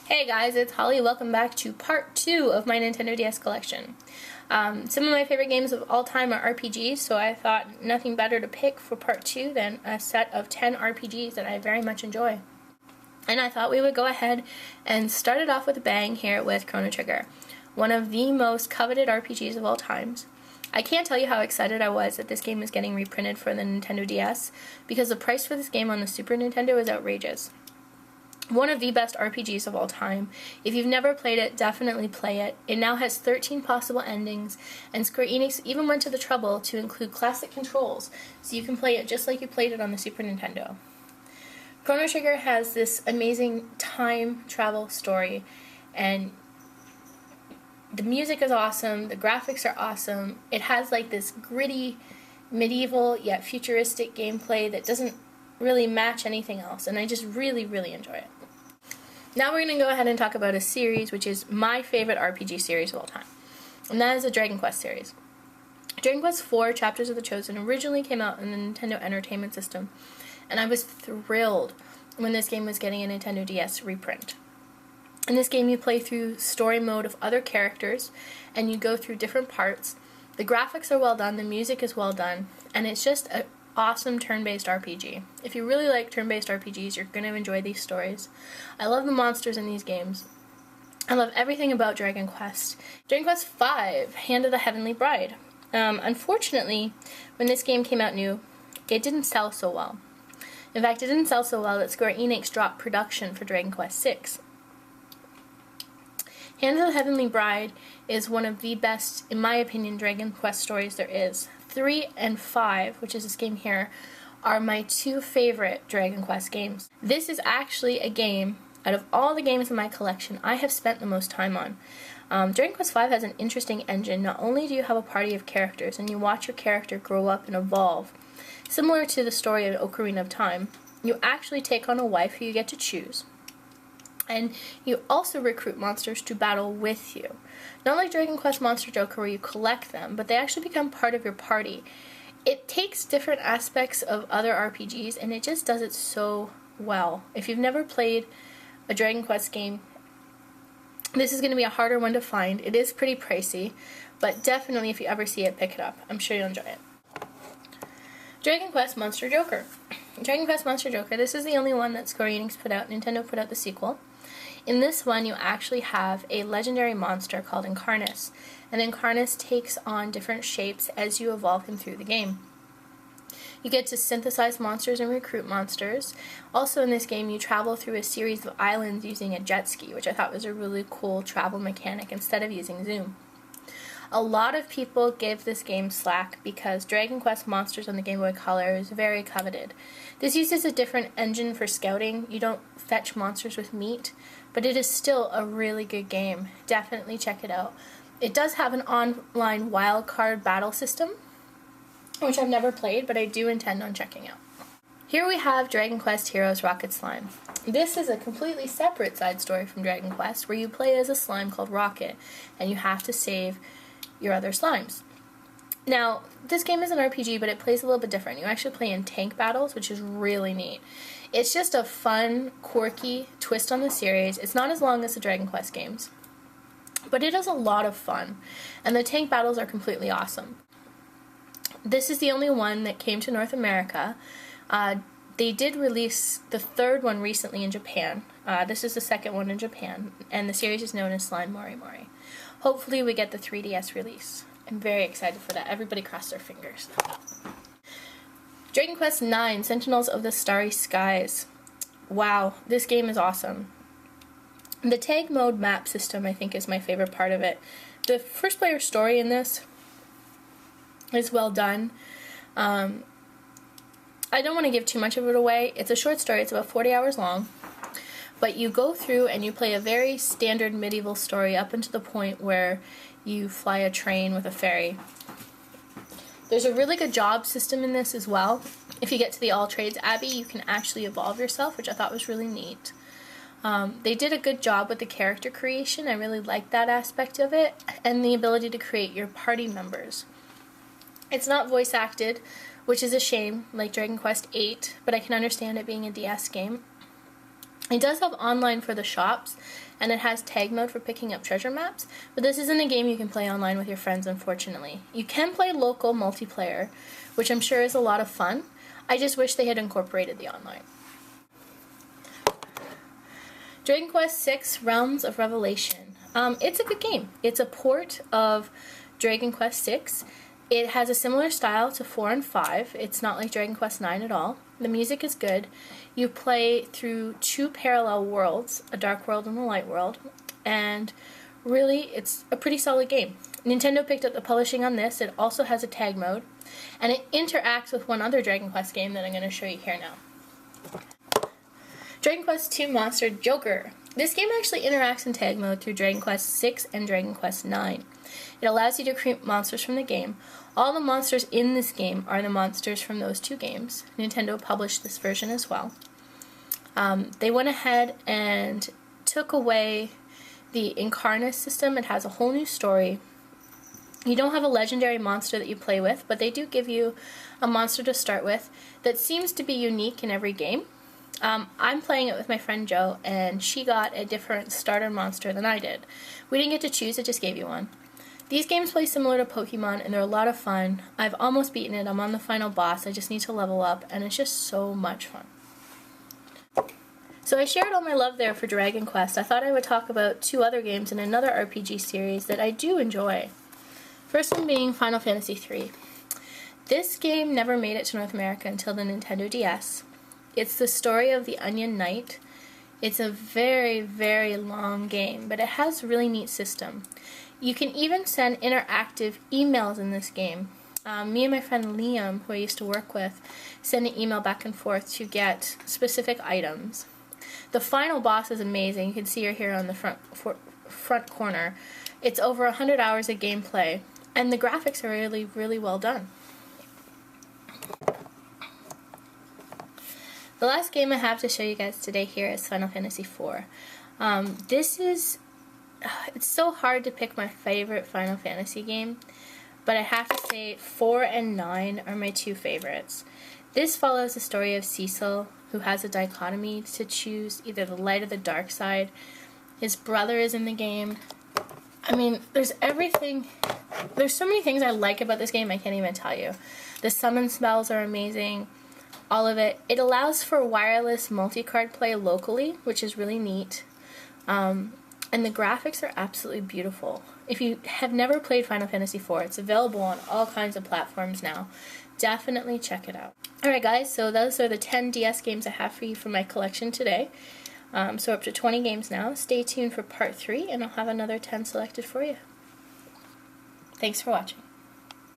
Hey guys, it's Holly. Welcome back to part 2 of my Nintendo DS collection. Some of my favorite games of all time are RPGs, so I thought nothing better to pick for part 2 than a set of 10 RPGs that I very much enjoy. And I thought we would go ahead and start it off with a bang here with Chrono Trigger, one of the most coveted RPGs of all times. I can't tell you how excited I was that this game was getting reprinted for the Nintendo DS, because the price for this game on the Super Nintendo is outrageous. One of the best RPGs of all time. If you've never played it, definitely play it. It now has 13 possible endings, and Square Enix even went to the trouble to include classic controls, so you can play it just like you played it on the Super Nintendo. Chrono Trigger has this amazing time travel story, and the music is awesome, the graphics are awesome. It has like this gritty, medieval yet futuristic gameplay that doesn't really match anything else, and I just really enjoy it. Now we're going to go ahead and talk about a series which is my favorite RPG series of all time, and that is the Dragon Quest series. Dragon Quest IV Chapters of the Chosen originally came out in the Nintendo Entertainment System, and I was thrilled when this game was getting a Nintendo DS reprint. In this game you play through story mode of other characters, and you go through different parts. The graphics are well done, the music is well done, and it's just an awesome turn-based RPG. If you really like turn-based RPGs, you're going to enjoy these stories. I love the monsters in these games. I love everything about Dragon Quest. Dragon Quest V, Hand of the Heavenly Bride. Unfortunately, when this game came out new, it didn't sell so well. In fact, it didn't sell so well that Square Enix dropped production for Dragon Quest VI. Hand of the Heavenly Bride is one of the best, in my opinion, Dragon Quest stories there is. 3 and 5, which is this game here, are my two favorite Dragon Quest games. This is actually a game, out of all the games in my collection, I have spent the most time on. Dragon Quest V has an interesting engine. Not only do you have a party of characters, and you watch your character grow up and evolve, similar to the story of Ocarina of Time, you actually take on a wife who you get to choose. And you also recruit monsters to battle with you. Not like Dragon Quest Monster Joker where you collect them, but they actually become part of your party. It takes different aspects of other RPGs, and it just does it so well. If you've never played a Dragon Quest game, this is going to be a harder one to find. It is pretty pricey, but definitely if you ever see it, pick it up. I'm sure you'll enjoy it. Dragon Quest Monster Joker. Dragon Quest Monster Joker, this is the only one that Square Enix put out. Nintendo put out the sequel. In this one, you actually have a legendary monster called Incarnus, and Incarnus takes on different shapes as you evolve him through the game. You get to synthesize monsters and recruit monsters. Also in this game, you travel through a series of islands using a jet ski, which I thought was a really cool travel mechanic instead of using Zoom. A lot of people give this game slack because Dragon Quest Monsters on the Game Boy Color is very coveted. This uses a different engine for scouting. You don't fetch monsters with meat, but it is still a really good game. Definitely check it out. It does have an online wildcard battle system, which I've never played, but I do intend on checking out. Here we have Dragon Quest Heroes Rocket Slime. This is a completely separate side story from Dragon Quest where you play as a slime called Rocket, and you have to save your other slimes. Now, this game is an RPG, but it plays a little bit different. You actually play in tank battles, which is really neat. It's just a fun, quirky twist on the series. It's not as long as the Dragon Quest games, but it is a lot of fun, and the tank battles are completely awesome. This is the only one that came to North America. They did release the third one recently in Japan. This is the second one in Japan, and the series is known as Slime Mori Mori. Hopefully we get the 3DS release. I'm very excited for that. Everybody cross their fingers. Dragon Quest IX, Sentinels of the Starry Skies. Wow, this game is awesome. The tag mode map system, I think, is my favorite part of it. The first player story in this is well done. I don't want to give too much of it away. It's a short story. It's about 40 hours long. But you go through and you play a very standard medieval story up until the point where you fly a train with a ferry. There's a really good job system in this as well. If you get to the All Trades Abbey, you can actually evolve yourself, which I thought was really neat. They did a good job with the character creation. I really liked that aspect of it, and the ability to create your party members. It's not voice acted, which is a shame, like Dragon Quest VIII, but I can understand it being a DS game. It does have online for the shops, and it has tag mode for picking up treasure maps, but this isn't a game you can play online with your friends, unfortunately. You can play local multiplayer, which I'm sure is a lot of fun. I just wish they had incorporated the online. Dragon Quest VI Realms of Revelation. It's a good game. It's a port of Dragon Quest VI. It has a similar style to 4 and 5. It's not like Dragon Quest IX at all. The music is good. You play through 2 parallel worlds, a dark world and a light world, and really it's a pretty solid game. Nintendo picked up the publishing on this. It also has a tag mode, and it interacts with one other Dragon Quest game that I'm going to show you here now. Dragon Quest II Monster Joker. This game actually interacts in tag mode through Dragon Quest VI and Dragon Quest IX. It allows you to create monsters from the game. All the monsters in this game are the monsters from those 2 games. Nintendo published this version as well. They went ahead and took away the Incarnus system. It has a whole new story. You don't have a legendary monster that you play with, but they do give you a monster to start with that seems to be unique in every game. I'm playing it with my friend Jo, and she got a different starter monster than I did. We didn't get to choose, it just gave you one. These games play similar to Pokemon, and they're a lot of fun. I've almost beaten it. I'm on the final boss. I just need to level up, and it's just so much fun. So I shared all my love there for Dragon Quest. I thought I would talk about 2 other games in another RPG series that I do enjoy. First one being Final Fantasy III. This game never made it to North America until the Nintendo DS. It's the story of the Onion Knight. It's a very, very long game, but it has a really neat system. You can even send interactive emails in this game. Me and my friend Liam, who I used to work with, send an email back and forth to get specific items. The final boss is amazing. You can see her here on the front corner. It's over 100 hours of gameplay, and the graphics are really, really well done. The last game I have to show you guys today here is Final Fantasy IV. It's so hard to pick my favorite Final Fantasy game, but I have to say 4 and 9 are my 2 favorites. This follows the story of Cecil, who has a dichotomy to choose either the light or the dark side. His brother is in the game. I mean, there's everything. There's so many things I like about this game I can't even tell you. The summon spells are amazing. All of it. It allows for wireless multi-card play locally, which is really neat. And the graphics are absolutely beautiful. If you have never played Final Fantasy IV, it's available on all kinds of platforms now. Definitely check it out. Alright guys, so those are the 10 DS games I have for you from my collection today. So up to 20 games now. Stay tuned for part 3, and I'll have another 10 selected for you. Thanks for watching.